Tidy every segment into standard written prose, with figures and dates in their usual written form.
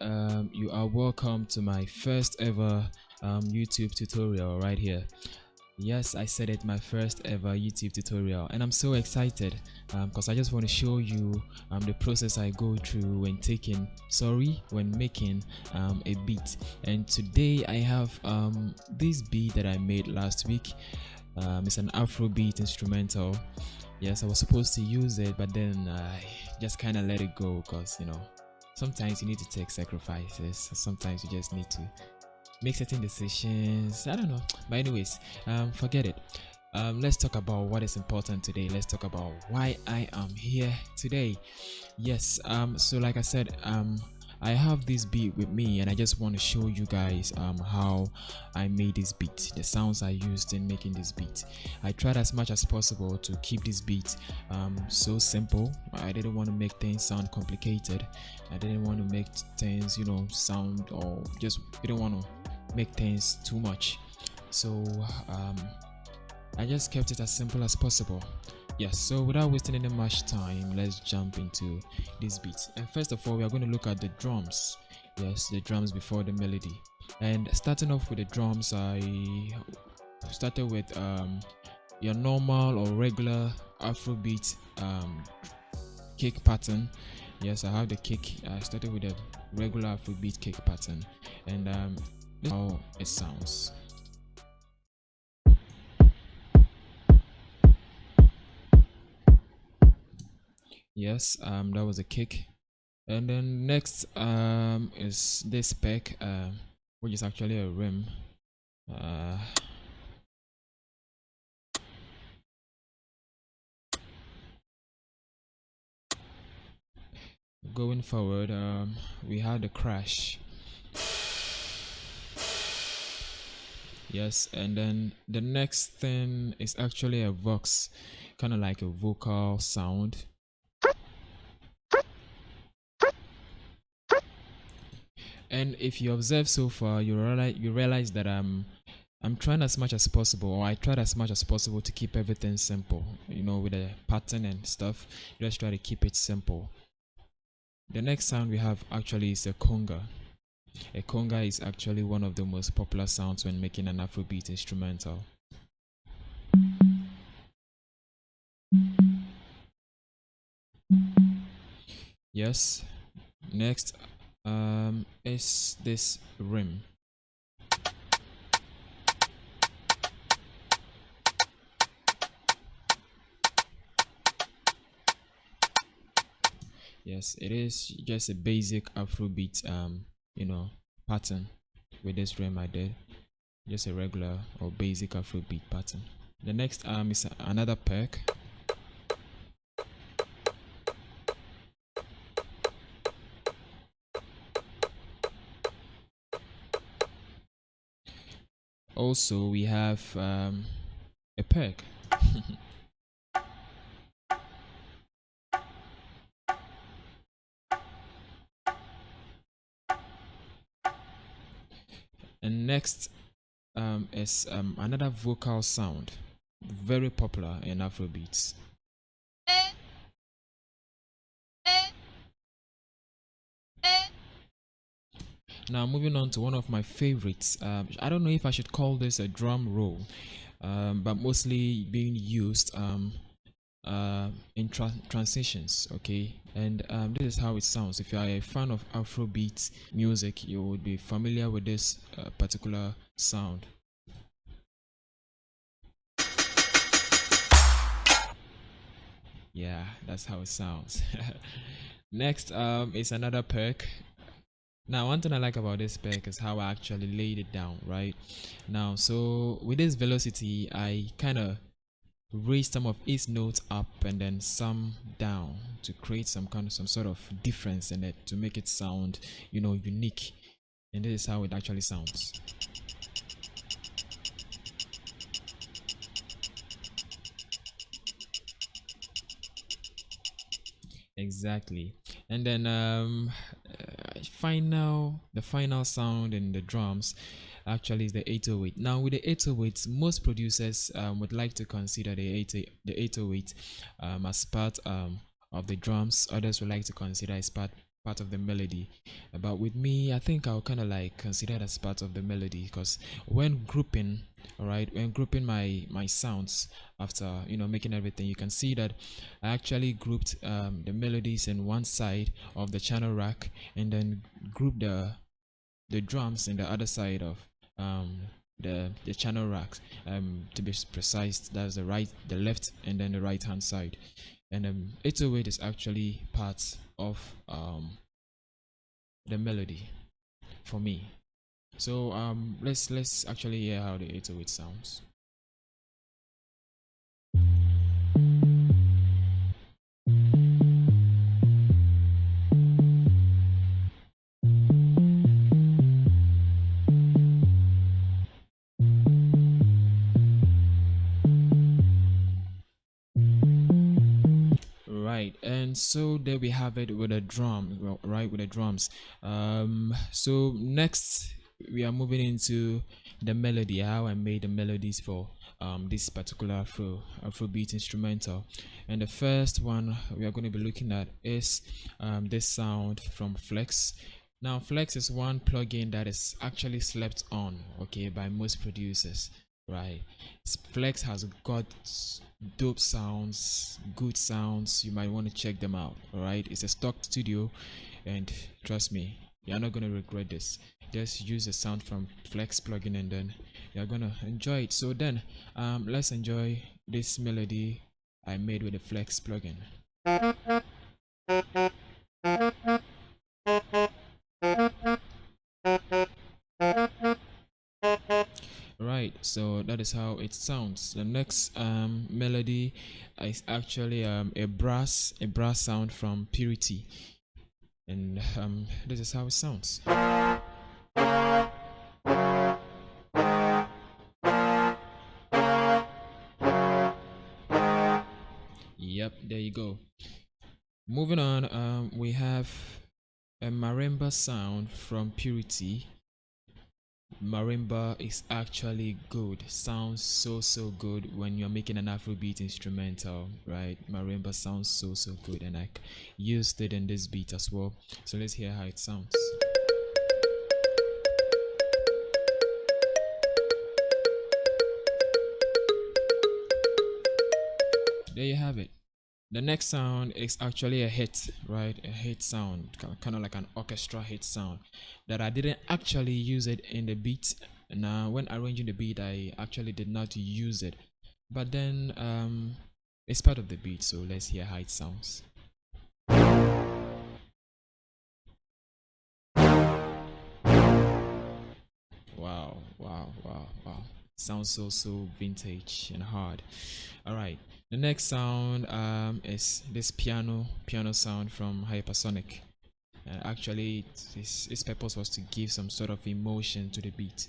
right, you are welcome to my first ever YouTube tutorial right here. Yes, I said it, my first ever YouTube tutorial, and I'm so excited because I just want to show you the process I go through when making a beat. And today I have this beat that I made last week. It's an afrobeat instrumental. Yes, I was supposed to use it, but then I just kind of let it go because sometimes you need to take sacrifices. Sometimes you just need to make certain decisions. I don't know, but anyways, forget it. Let's talk about what is important today. Let's talk about why I am here today. Yes, so like I said, I have this beat with me and I just want to show you guys how I made this beat, the sounds I used in making this beat. I tried as much as possible to keep this beat so simple. I didn't want to make things sound complicated. I didn't want to make things sound, or just didn't want to make things too much. So I just kept it as simple as possible. Yes, so without wasting any much time, let's jump into this beat. And first of all, we are going to look at the drums. Yes, the drums before the melody. And starting off with the drums, I started with your normal or regular Afrobeat kick pattern. Yes, I have the kick. I started with a regular Afrobeat kick pattern, and this is how it sounds. Yes, that was a kick. And then next is this peck, which is actually a rim. Going forward, we had the crash. Yes, and then the next thing is actually a vox, kind of like a vocal sound. And if you observe so far, you realize that I'm trying as much as possible, or I tried as much as possible to keep everything simple. With the pattern and stuff, just try to keep it simple. The next sound we have actually is a conga. A conga is actually one of the most popular sounds when making an Afrobeat instrumental. Yes. Next is this rim. Yes, it is just a basic Afrobeat pattern. With this rim I did just a regular or basic Afrobeat pattern. The next is another perk. Also, we have a perk. And next is another vocal sound, very popular in Afrobeats. Now moving on to one of my favorites. I don't know if I should call this a drum roll, but mostly being used in transitions. Okay, and this is how it sounds. If you are a fan of Afrobeat music, you would be familiar with this particular sound. Yeah, that's how it sounds. Next is another perk. Now, one thing I like about this spec is how I actually laid it down, right? Now, so with this velocity, I kind of raised some of its notes up and then some down to create some sort of difference in it, to make it sound, unique. And this is how it actually sounds. Exactly. And then the final sound in the drums actually is the 808. Now with the 808, most producers would like to consider the 808 as part of the drums. Others would like to consider as part part of the melody. But with me, I think I'll kind of like consider it as part of the melody, because when grouping, all right, when grouping my sounds after making everything, you can see that I actually grouped the melodies in one side of the channel rack, and then grouped the drums in the other side of um, the channel racks. To be precise, that's the left, and then the right hand side. And 808 is actually part of the melody for me. So let's actually hear how the 808 sounds. Right, and so there we have it with a drum, right, with the drums. So next we are moving into the melody, how I made the melodies for this particular afrobeat instrumental. And the first one we are going to be looking at is this sound from Flex. Now Flex is one plugin that is actually slept on, okay, by most producers, right? Flex has got dope sounds, good sounds. You might want to check them out. All right, it's a stock studio, and trust me, you're not gonna regret this. Just use the sound from Flex plugin, and then you're gonna enjoy it. So then, let's enjoy this melody I made with the Flex plugin. Right, so that is how it sounds. The next melody is actually a brass sound from Purity, and this is how it sounds. Yep, there you go. Moving on, we have a marimba sound from Purity. Marimba is actually good, sounds so good when you're making an afrobeat instrumental, right? Marimba sounds so good, and I used it in this beat as well. So let's hear how it sounds. There you have it. The next sound is actually a hit, right? A hit sound, kind of like an orchestra hit sound that I didn't actually use it in the beat. Now, when arranging the beat, I actually did not use it, but then it's part of the beat. So let's hear how it sounds. Wow. Sounds so vintage and hard. All right. The next sound is this piano sound from Hypersonic. Actually, its purpose was to give some sort of emotion to the beat.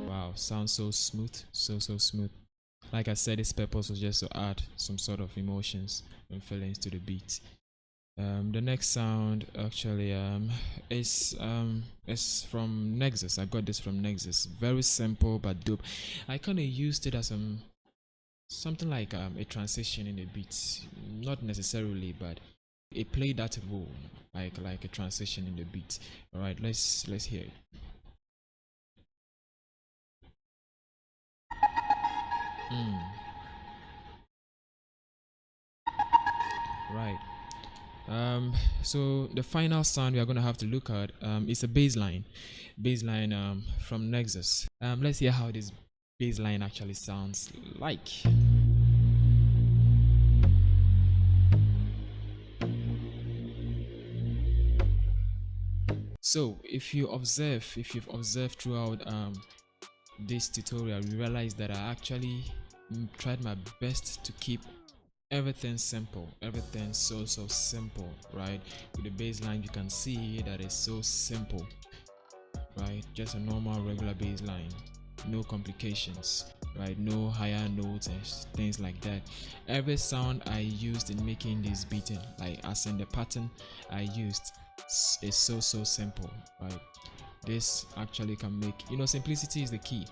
Wow, sounds so smooth, so smooth. Like I said, its purpose was just to add some sort of emotions and feelings to the beat. The next sound actually is from Nexus. I got this from Nexus. Very simple but dope. I kind of used it as something like a transition in the beat, not necessarily, but it played that role, like a transition in the beat. All right, let's hear it. Right. So the final sound we are gonna have to look at is a bass line from Nexus. Let's hear how this bass line actually sounds like. So if you've observed throughout this tutorial, you realize that I actually tried my best to keep everything simple, everything so simple, right? With the bass line, you can see that it's so simple, right? Just a normal regular bass line, no complications, right? No higher notes and things like that. Every sound I used in making this beating, like as in the pattern I used, is so simple, right? this actually can make, simplicity is the key,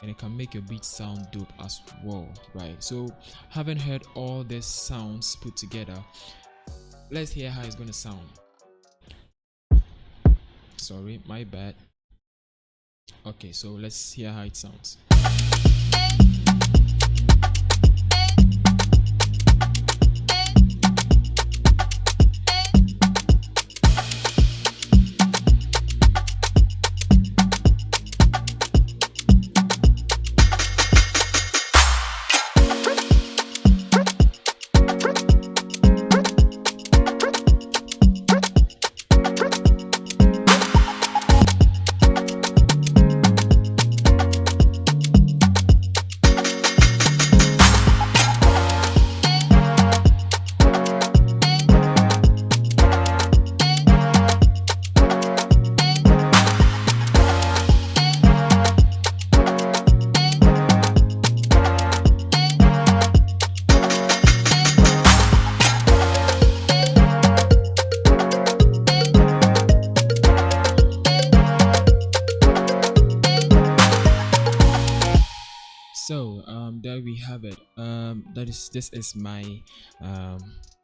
and it can make your beat sound dope as well, right? So having heard all these sounds put together, let's hear how it's going to sound. Sorry, my bad. Okay, so let's hear how it sounds. So there we have it. This is my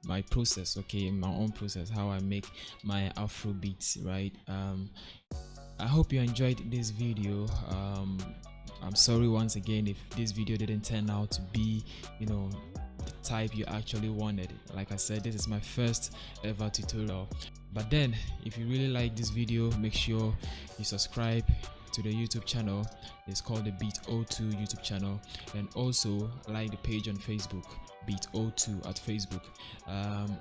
my process, okay, my own process, how I make my Afro beats, right? I hope you enjoyed this video. I'm sorry once again if this video didn't turn out to be, the type you actually wanted. Like I said, this is my first ever tutorial. But then, if you really like this video, make sure you subscribe to the YouTube channel. It's called the Beat 02 YouTube channel, and also like the page on Facebook, Beat 02 at Facebook.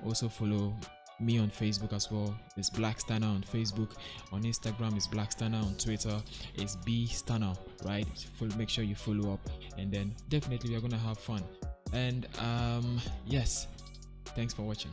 Also follow me on Facebook as well. It's Black Stunner on Facebook. On Instagram it's Black Stunner. On Twitter it's B Stunner, right? Make sure you follow up, and then definitely we're gonna have fun. And yes, thanks for watching.